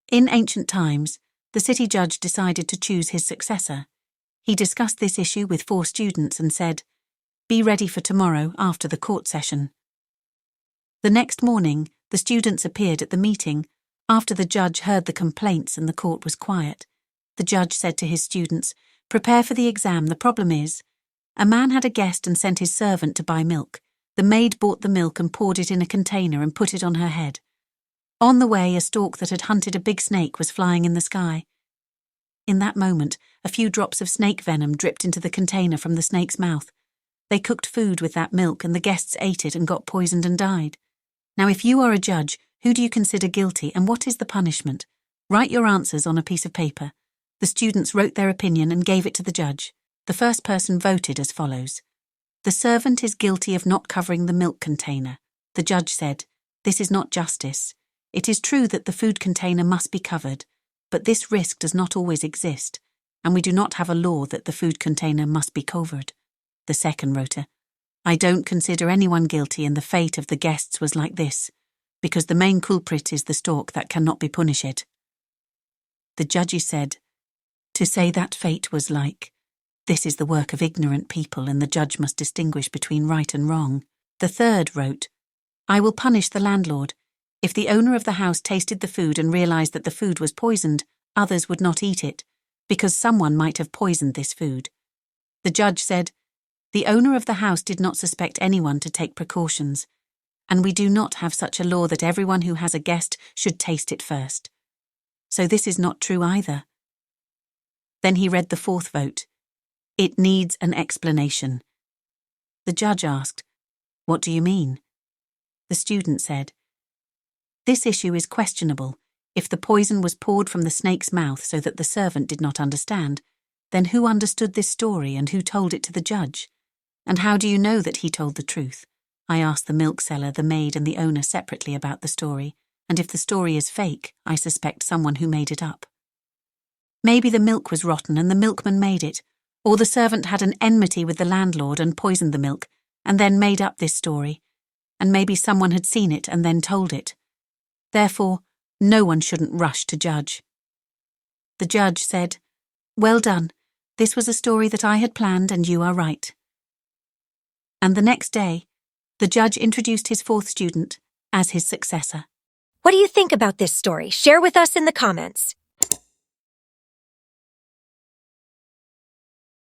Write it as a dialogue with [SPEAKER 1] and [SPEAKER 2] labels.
[SPEAKER 1] In ancient times, the city judge decided to choose his successor. He discussed this issue with 4 students and said, "Be ready for tomorrow after the court session." The next morning, the students appeared at the meeting. After the judge heard the complaints and the court was quiet, the judge said to his students, "Prepare for the exam. The problem is, a man had a guest and sent his servant to buy milk. The maid bought the milk and poured it in a container and put it on her head. On the way, a stork that had hunted a big snake was flying in the sky. In that moment, a few drops of snake venom dripped into the container from the snake's mouth. They cooked food with that milk and the guests ate it and got poisoned and died. Now, if you are a judge, who do you consider guilty and what is the punishment? Write your answers on a piece of paper." The students wrote their opinion and gave it to the judge. The first person voted as follows. "The servant is guilty of not covering the milk container." The judge said, "This is not justice. It is true that the food container must be covered, but this risk does not always exist, and we do not have a law that the food container must be covered." The second wrote, "I don't consider anyone guilty and the fate of the guests was like this, because the main culprit is the stork that cannot be punished." The judges said, "To say that fate was like, this is the work of ignorant people and the judge must distinguish between right and wrong." The third wrote, "I will punish the landlord. If the owner of the house tasted the food and realized that the food was poisoned, others would not eat it, because someone might have poisoned this food." The judge said, "The owner of the house did not suspect anyone to take precautions, and we do not have such a law that everyone who has a guest should taste it first. So this is not true either." Then he read the fourth vote. "It needs an explanation." The judge asked, "What do you mean?" The student said, "This issue is questionable. If the poison was poured from the snake's mouth so that the servant did not understand, then who understood this story and who told it to the judge? And how do you know that he told the truth? I asked the milk seller, the maid, and the owner separately about the story, and if the story is fake, I suspect someone who made it up. Maybe the milk was rotten and the milkman made it, or the servant had an enmity with the landlord and poisoned the milk, and then made up this story, and maybe someone had seen it and then told it. Therefore, no one shouldn't rush to judge." The judge said, "Well done. This was a story that I had planned and you are right." And the next day, the judge introduced his 4th student as his successor.
[SPEAKER 2] What do you think about this story? Share with us in the comments.